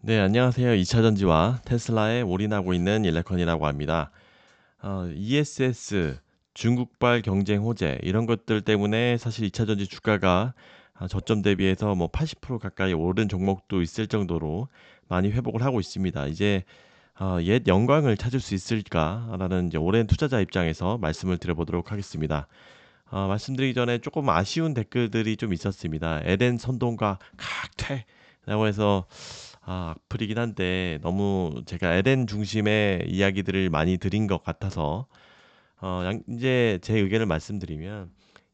네, 안녕하세요. 2차 전지와 테슬라에 올인하고 있는 일레컨이라고 합니다. ESS, 중국발 경쟁 호재 이런 것들 때문에 사실 2차 전지 주가가 저점 대비해서 뭐 80% 가까이 오른 종목도 있을 정도로 많이 회복을 하고 있습니다. 이제 옛 영광을 찾을 수 있을까라는 이제 오랜 투자자 입장에서 말씀을 드려보도록 하겠습니다. 말씀드리기 전에 조금 아쉬운 댓글들이 좀 있었습니다. 에덴 선동가 각퇴라고 해서 악플이긴 한데 너무 제가 에덴 중심의 이야기들을 많이 드린 것 같아서 이제 제 의견을 말씀드리면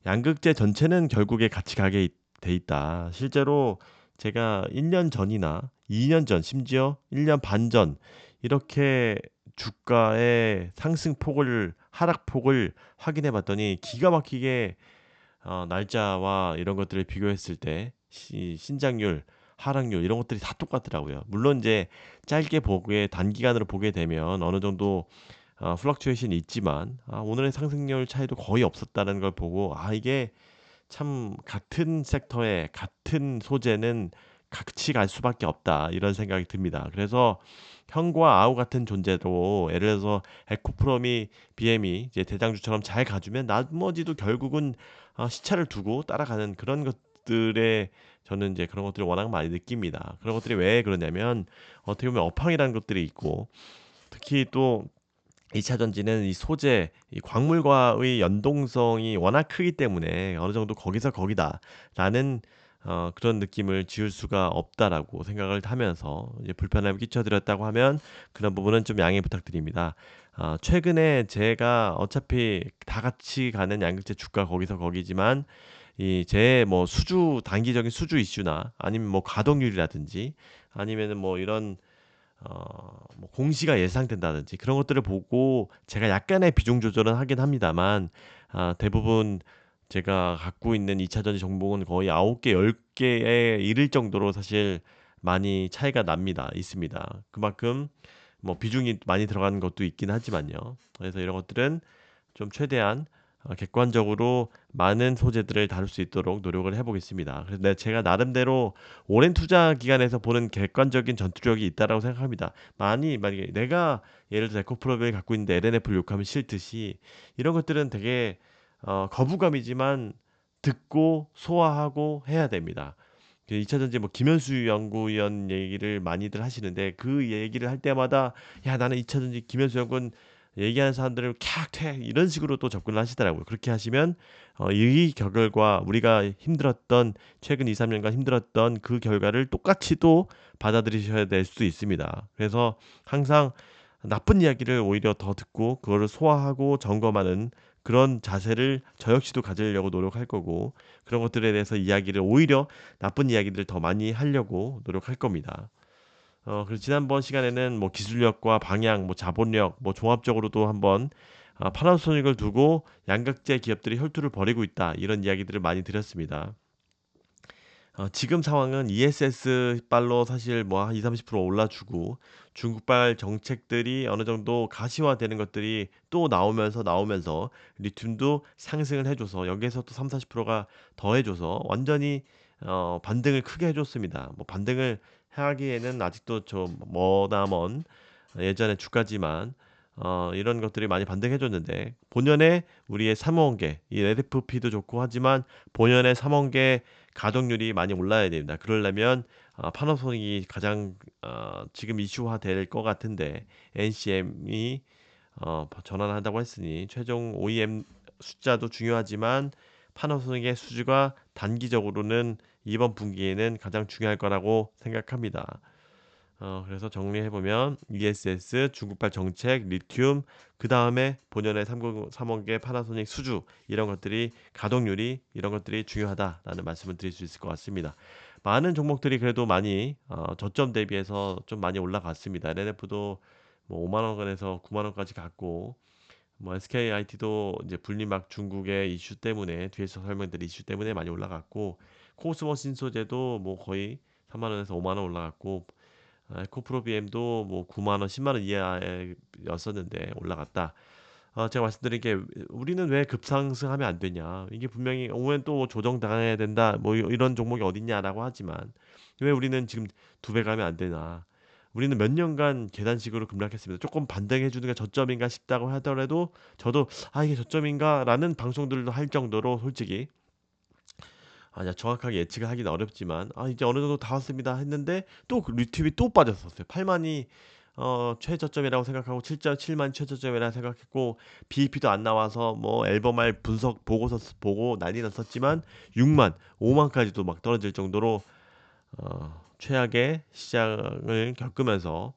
양극재 전체는 결국에 같이 가게 돼 있다. 실제로 제가 1년 전이나 2년 전, 심지어 1년 반 전 이렇게 주가의 상승폭을 하락폭을 확인해 봤더니 기가 막히게 날짜와 이런 것들을 비교했을 때 신장률, 하락률 이런 것들이 다 똑같더라고요. 물론 이제 짧게 보게 단기간으로 보게 되면 어느 정도 플럭추에이션이 있지만 오늘의 상승률 차이도 거의 없었다는 걸 보고 이게 참 '같은 섹터에 같은 소재는 같이 갈 수밖에 없다.' 이런 생각이 듭니다. 그래서 형과 아우 같은 존재도 예를 들어서 에코프롬이 BM이 이제 대장주처럼 잘 가주면 나머지도 결국은 시차를 두고 따라가는 그런 것들에 저는 이제 그런 것들을 워낙 많이 느낍니다. 그런 것들이 왜 그러냐면 어떻게 보면 업황이라는 것들이 있고 특히 또 2차 전지는 이 소재, 이 광물과의 연동성이 워낙 크기 때문에 어느 정도 거기서 거기다라는 그런 느낌을 지울 수가 없다라고 생각을 하면서 이제 불편함을 끼쳐드렸다고 하면 그런 부분은 좀 양해 부탁드립니다. 최근에 제가 어차피 다 같이 가는 양극재 주가 거기서 거기지만 이 제 뭐 수주 단기적인 수주 이슈나 아니면 뭐 가동률이라든지 아니면은 뭐 이런 뭐 공시가 예상된다든지 그런 것들을 보고 제가 약간의 비중 조절은 하긴 합니다만 대부분 제가 갖고 있는 2차 전지 종목은 거의 9개 10 개에 이를 정도로 사실 많이 차이가 납니다. 있습니다. 그만큼 뭐 비중이 많이 들어가는 것도 있긴 하지만요. 그래서 이런 것들은 좀 최대한 객관적으로 많은 소재들을 다룰 수 있도록 노력을 해 보겠습니다. 그래서 제가 나름대로 오랜 투자 기간에서 보는 객관적인 전투력이 있다라고 생각합니다. 만약에 내가 예를 들어 에코프로를 갖고 있는데 LNF를 욕하면 싫듯이 이런 것들은 되게 거부감이지만 듣고 소화하고 해야 됩니다. 2차 전지 뭐 김현수 연구위원 얘기를 많이들 하시는데 그 얘기를 할 때마다 "야 나는 2차 전지 김현수 연구원 얘기하는 사람들을 캬퇴." 이런 식으로 또 접근을 하시더라고요. 그렇게 하시면 이 결과 우리가 힘들었던 최근 2-3 년간 힘들었던 그 결과를 똑같이 또 받아들이셔야 될 수도 있습니다. 그래서 항상 나쁜 이야기를 오히려 더 듣고 그거를 소화하고 점검하는 그런 자세를 저 역시도 가지려고 노력할 거고 그런 것들에 대해서 이야기를 오히려 나쁜 이야기들을 더 많이 하려고 노력할 겁니다. 그래서 지난번 시간에는 뭐 기술력과 방향, 뭐 자본력, 뭐 종합적으로도 한번 파나소닉을 두고 양극재 기업들이 혈투를 벌이고 있다. 이런 이야기들을 많이 드렸습니다. 지금 상황은 ESS 빨로 사실 뭐 한 20-30% 올라주고 중국발 정책들이 어느 정도 가시화되는 것들이 또 나오면서 리튬도 상승을 해 줘서 여기에서 또 30-40%가 더해 줘서 완전히 반등을 크게 해 줬습니다. 뭐 반등을 하기에는 아직도 좀 머나먼 예전의 주가지만 이런 것들이 많이 반등해 줬는데 본연의 우리의 삼원계 이 LFP도 좋고 하지만 본연의 삼원계 가동률이 많이 올라야 됩니다. 그러려면 파나소닉이 가장 지금 이슈화될 것 같은데 NCM이 전환한다고 했으니 최종 OEM 숫자도 중요하지만 파나소닉의 수주가 단기적으로는 이번 분기에는 가장 중요할 거라고 생각합니다. 그래서 정리해 보면 ESS, 중국발 정책, 리튬, 그다음에 본연의 3원계 파나소닉 수주 이런 것들이 가동률이 이런 것들이 중요하다라는 말씀을 드릴 수 있을 것 같습니다. 많은 종목들이 그래도 많이 저점 대비해서 좀 많이 올라갔습니다. LNF도 뭐 5만 원권에서 9만 원까지 갔고 뭐 SKIT도 이제 분리막 중국의 이슈 때문에 뒤에서 설명드린 이슈 때문에 많이 올라갔고 코스모 신소재도 뭐 거의 3만 원에서 5만 원 올라갔고 에코프로 BM도 뭐 9만 원, 10만 원 이하였었는데 올라갔다. 제가 말씀드린 게 우리는 왜 급상승하면 안 되냐. 이게 분명히 오면 또 조정당해야 된다. 뭐 이런 종목이 어딨냐라고 하지만 왜 우리는 지금 두 배 가면 안 되나. 우리는 몇 년간 계단식으로 급락했습니다. 조금 반등해 주는 게 저점인가 싶다고 하더라도 저도 '아 이게 저점인가?'라는 방송들도 할 정도로 솔직히 정확하게 예측을 하기는 어렵지만 '아 이제 어느 정도 다 왔습니다.' 했는데 또 그 리튬이 또 빠졌었어요. 8만이 최저점이라고 생각하고 7.7만 최저점이라 생각했고 BEP도 안 나와서 뭐 앨범알 분석 보고서 보고 난리 났었지만 6만, 5만까지도 막 떨어질 정도로 최악의 시장을 겪으면서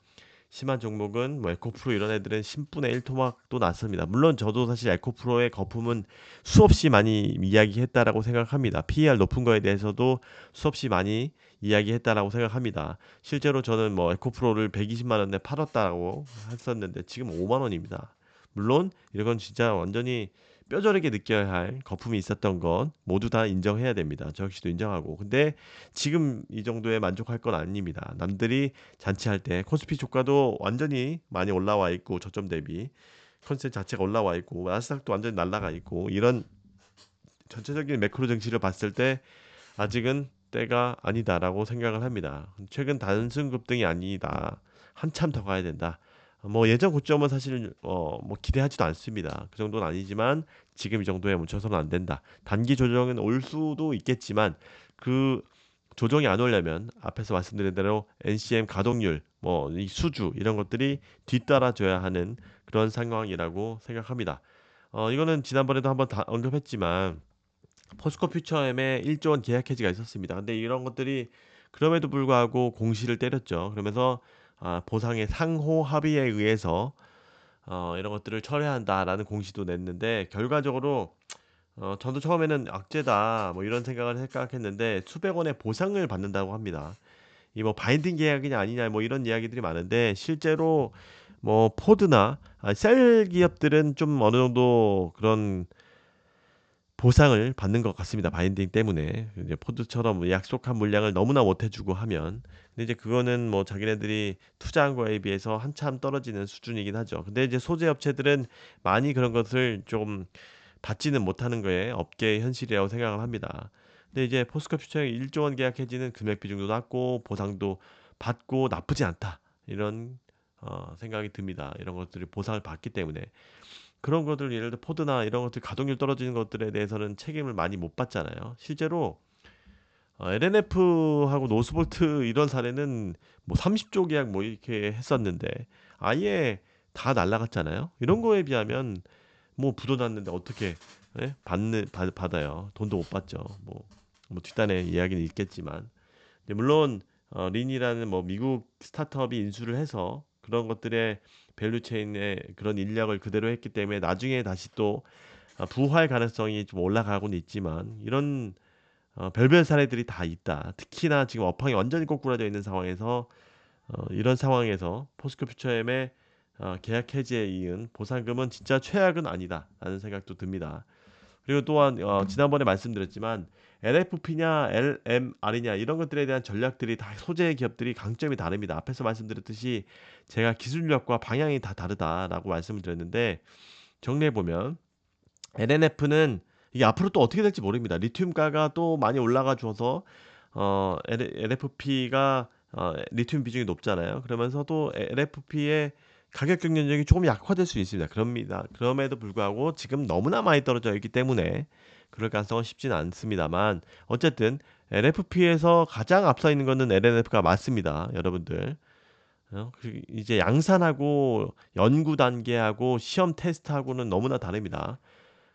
심한 종목은 뭐 에코프로 이런 애들은 10분의 1 토막도 났습니다. 물론 저도 사실 에코프로의 거품은 수없이 많이 이야기했다라고 생각합니다. PER 높은 거에 대해서도 수없이 많이 이야기했다라고 생각합니다. 실제로 저는 뭐 에코프로를 120만 원에 팔았다고 했었는데 지금 5만 원입니다. 물론 이건 진짜 완전히 뼈저리게 느껴야 할 거품이 있었던 건 모두 다 인정해야 됩니다. 저 역시도 인정하고. 근데 지금 이 정도에 만족할 건 아닙니다. 남들이 잔치할 때 코스피 주가도 완전히 많이 올라와 있고 저점 대비 컨센 자체가 올라와 있고 나스닥도 완전히 날아가 있고 이런 전체적인 매크로 증시를 봤을 때 아직은 때가 아니다라고 생각을 합니다. 최근 단순 급등이 아니다. 한참 더 가야 된다. 뭐 예전 고점은 사실 뭐 기대하지도 않습니다. 그 정도는 아니지만 지금 이 정도에 멈춰서는 안 된다. 단기 조정은 올 수도 있겠지만 그 조정이 안 오려면 앞에서 말씀드린 대로 NCM 가동률, 뭐 이 수주 이런 것들이 뒤따라줘야 하는 그런 상황이라고 생각합니다. 이거는 지난번에도 한번 다 언급했지만 포스코 퓨처엠에 1조 원 계약 해지가 있었습니다. 근데 이런 것들이 그럼에도 불구하고 공시를 때렸죠. 그러면서 보상의 상호 합의에 의해서 이런 것들을 철회한다라는 공시도 냈는데 결과적으로 저도 처음에는 '악재다.' 뭐 이런 생각했는데 수백 원의 보상을 받는다고 합니다. 이 뭐 바인딩 계약이냐 아니냐 뭐 이런 이야기들이 많은데 실제로 뭐 포드나 셀 기업들은 좀 어느 정도 그런 보상을 받는 것 같습니다. 바인딩 때문에. 이제 포드처럼 뭐 약속한 물량을 너무나 못 해주고 하면. 근데 이제 그거는 뭐 자기네들이 투자한 거에 비해서 한참 떨어지는 수준이긴 하죠. 근데 이제 소재 업체들은 많이 그런 것을 좀 받지는 못하는 거에 업계의 현실이라고 생각을 합니다. 근데 이제 포스코 퓨처의 1조 원 계약 해지는 금액 비중도 낮고 보상도 받고 나쁘지 않다. 이런 생각이 듭니다. 이런 것들이 보상을 받기 때문에. 그런 것들 예를 들어 포드나 이런 것들 가동률 떨어지는 것들에 대해서는 책임을 많이 못 받잖아요. 실제로 LNF하고 노스볼트 이런 사례는 뭐 30조 계약 뭐 이렇게 했었는데 아예 다 날라갔잖아요. 이런 거에 비하면 뭐 부도 났는데 어떻게 받아요. 돈도 못 받죠. 뭐 뒷단에 이야기는 있겠지만 물론 린이라는 뭐 미국 스타트업이 인수를 해서 그런 것들의 밸류체인의 그런 인력을 그대로 했기 때문에 나중에 다시 또 부활 가능성이 좀 올라가고는 있지만 이런 별별 사례들이 다 있다. 특히나 지금 업황이 완전히 꼬꾸라져 있는 상황에서 이런 상황에서 포스코 퓨처엠의 계약 해지에 이은 보상금은 진짜 최악은 아니다라는 생각도 듭니다. 그리고 또한 지난번에 말씀드렸지만 LFP냐 LMR이냐 이런 것들에 대한 전략들이 다 소재 기업들이 강점이 다릅니다. 앞에서 말씀드렸듯이 제가 기술력과 방향이 다 다르다라고 말씀을 드렸는데 정리해 보면 LNF는 이게 앞으로 또 어떻게 될지 모릅니다. 리튬가가 또 많이 올라가 줘서 LFP가 리튬 비중이 높잖아요. 그러면서도 LFP의 가격 경쟁력이 조금 약화될 수 있습니다. 그럽니다. 그럼에도 불구하고 지금 너무나 많이 떨어져 있기 때문에 그럴 가능성은 쉽지는 않습니다만 어쨌든 LFP에서 가장 앞서 있는 거는 LNF가 맞습니다. 여러분들. 이제 양산하고 연구 단계하고 시험 테스트하고는 너무나 다릅니다.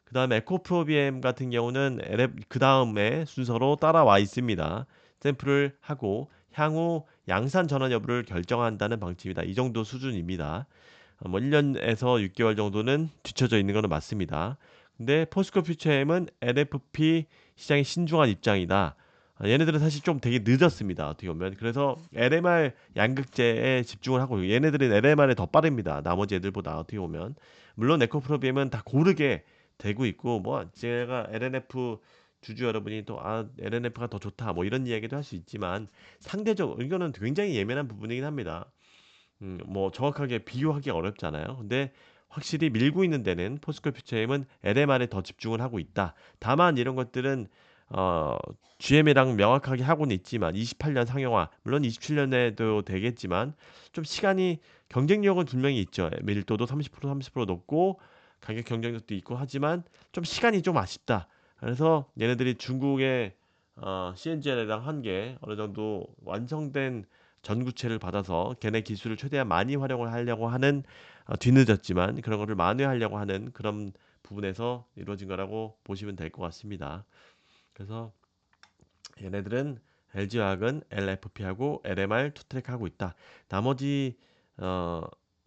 그다음에 에코프로비엠 같은 경우는 그다음에 순서로 따라와 있습니다. 샘플을 하고 향후 양산 전환 여부를 결정한다는 방침이다. 이 정도 수준입니다. 뭐 1년에서 6개월 정도는 뒤쳐져 있는 것은 맞습니다. 근데 포스코 퓨처엠은 LFP 시장의 신중한 입장이다. 얘네들은 사실 좀 되게 늦었습니다. 어떻게 보면. 그래서 LMR 양극재에 집중을 하고 얘네들은 LMR에 더 빠릅니다. 나머지 애들보다 어떻게 보면. 물론 에코프로비엠은 다 고르게 되고 있고 뭐 제가 LNF 주주 여러분이 또 LNF가 더 좋다 뭐 이런 이야기도 할 수 있지만 상대적으로 이거는 굉장히 예민한 부분이긴 합니다. 뭐 정확하게 비교하기 어렵잖아요. 근데 확실히 밀고 있는 데는 포스코 퓨처엠은 LMR에 더 집중을 하고 있다. 다만 이런 것들은 어 GM이랑 명확하게 하고는 있지만 28년 상용화 물론 27년에도 되겠지만 좀 시간이 경쟁력은 분명히 있죠. 밀도도 30% 높고 가격 경쟁력도 있고 하지만 좀 시간이 좀 아쉽다. 그래서 얘네들이 중국의 CNGL이랑 한 게 어느 정도 완성된 전구체를 받아서 걔네 기술을 최대한 많이 활용을 하려고 하는 뒤늦었지만 그런 거를 만회하려고 하는 그런 부분에서 이루어진 거라고 보시면 될 것 같습니다. 그래서 얘네들은 LG화학은 LFP하고 LMR 투트랙 하고 있다. 나머지 어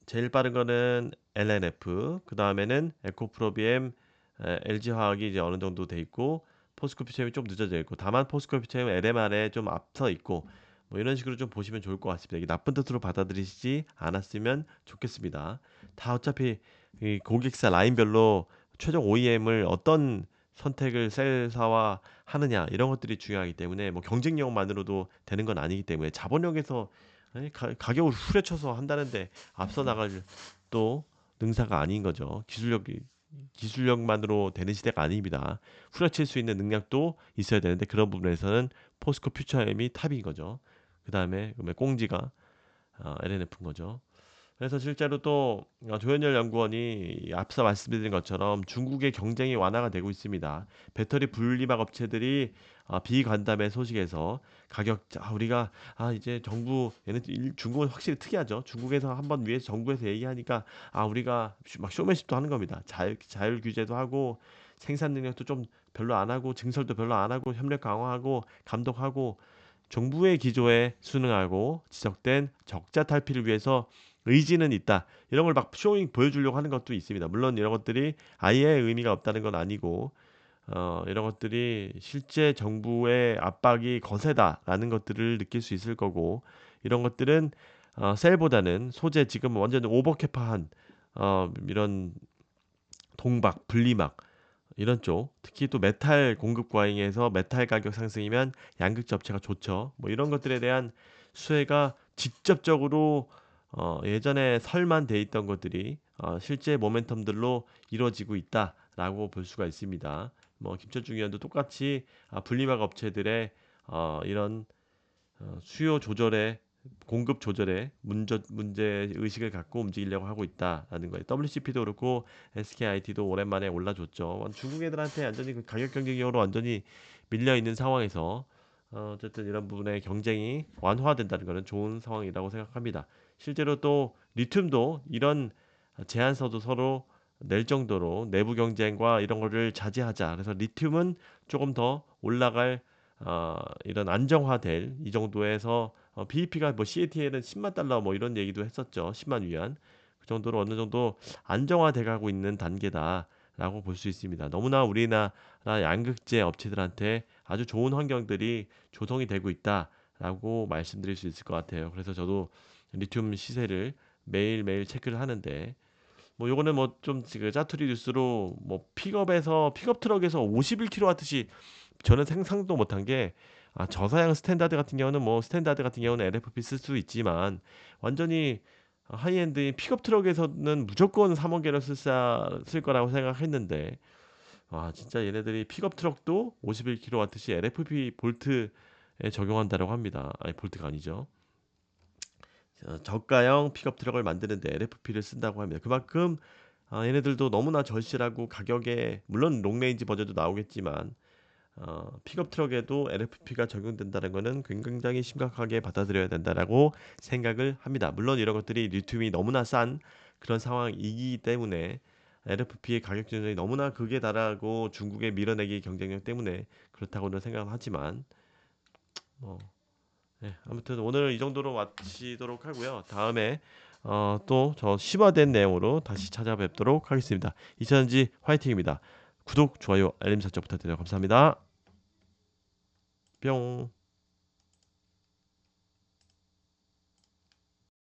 제일 빠른 거는 LNF, 그 다음에는 에코프로비엠, LG화학이 이제 어느 정도 돼 있고 포스코피처엠이 좀 늦어져 있고 다만 포스코피처엠 LMR에 좀 앞서 있고 뭐 이런 식으로 좀 보시면 좋을 것 같습니다. 이게 나쁜 뜻으로 받아들이시지 않았으면 좋겠습니다. 다 어차피 이 고객사 라인별로 최종 OEM을 어떤 선택을 셀사와 하느냐 이런 것들이 중요하기 때문에 뭐 경쟁력만으로도 되는 건 아니기 때문에 자본력에서 가격을 후려쳐서 한다는데 앞서 나갈 또 능사가 아닌 거죠. 기술력만으로 되는 시대가 아닙니다. 후려칠 수 있는 능력도 있어야 되는데 그런 부분에서는 포스코 퓨처엠이 탑인 거죠. 그 다음에 꽁지가 LNF인 거죠. 그래서 실제로 또 조현열 연구원이 앞서 말씀드린 것처럼 중국의 경쟁이 완화가 되고 있습니다. 배터리 분리막 업체들이 비간담회 소식에서 가격 우리가 이제 정부 얘는 중국은 확실히 특이하죠. 중국에서 한번 위에서 정부에서 얘기하니까 우리가 막 쇼맨십도 하는 겁니다. 자율 규제도 하고 생산 능력도 좀 별로 안 하고 증설도 별로 안 하고 협력 강화하고 감독하고 정부의 기조에 순응하고 지적된 적자 탈피를 위해서 의지는 있다. 이런 걸 막 쇼잉 보여주려고 하는 것도 있습니다. 물론 이런 것들이 아예 의미가 없다는 건 아니고 이런 것들이 실제 정부의 압박이 거세다라는 것들을 느낄 수 있을 거고 이런 것들은 셀보다는 소재 지금 완전 오버캐파한 이런 동박, 분리막 이런 쪽 특히 또 메탈 공급 과잉에서 메탈 가격 상승이면 양극재 업체가 좋죠. 뭐 이런 것들에 대한 수혜가 직접적으로 예전에 설만 돼 있던 것들이 실제 모멘텀들로 이루어지고 있다라고 볼 수가 있습니다. 뭐 김철중 의원도 똑같이 분리막 업체들의 이런 수요 조절에 공급 조절에 문제 의식을 갖고 움직이려고 하고 있다라는 거예요. WCP도 그렇고 SKIT도 오랜만에 올라줬죠. 중국 애들한테 완전히 그 가격 경쟁력으로 완전히 밀려 있는 상황에서 어쨌든 이런 부분의 경쟁이 완화된다는 것은 좋은 상황이라고 생각합니다. 실제로 또 리튬도 이런 제안서도 서로 낼 정도로 내부 경쟁과 이런 거를 자제하자. 그래서 리튬은 조금 더 올라갈 이런 안정화될 이 정도에서 BEP가 뭐 CATL은 10만 달러 뭐 이런 얘기도 했었죠. 10만 위안. 그 정도로 어느 정도 안정화돼 가고 있는 단계다라고 볼 수 있습니다. 너무나 우리나라 양극재 업체들한테 아주 좋은 환경들이 조성이 되고 있다라고 말씀드릴 수 있을 것 같아요. 그래서 저도 리튬 시세를 매일매일 체크를 하는데 뭐 요거는 뭐 좀 그 짜투리 뉴스로 뭐 픽업 트럭에서 51kW씩 저는 상상도 못한 게 저사양 스탠다드 같은 경우는 뭐 스탠다드 같은 경우는 LFP 쓸 수 있지만 완전히 하이엔드인 픽업 트럭에서는 무조건 3원계로 쓸 거라고 생각했는데 진짜 얘네들이 픽업 트럭도 51kW씩 LFP 볼트에 적용한다라고 합니다. 아니 볼트가 아니죠. 저가형 픽업 트럭을 만드는데 LFP를 쓴다고 합니다. 그만큼 얘네들도 너무나 절실하고 가격에 물론 롱레인지 버전도 나오겠지만 픽업 트럭에도 LFP가 적용된다는 것은 굉장히 심각하게 받아들여야 된다라고 생각을 합니다. 물론 이런 것들이 리튬이 너무나 싼 그런 상황이기 때문에 LFP의 가격 전쟁이 너무나 극에 달하고 중국의 밀어내기 경쟁력 때문에 그렇다고는 생각하지만 뭐 아무튼 오늘 이 정도로 마치도록 하고요. 다음에 또 저 심화된 내용으로 다시 찾아뵙도록 하겠습니다. 이천지 화이팅입니다. 구독, 좋아요, 알림 설정 부탁드려요. 감사합니다. 뿅.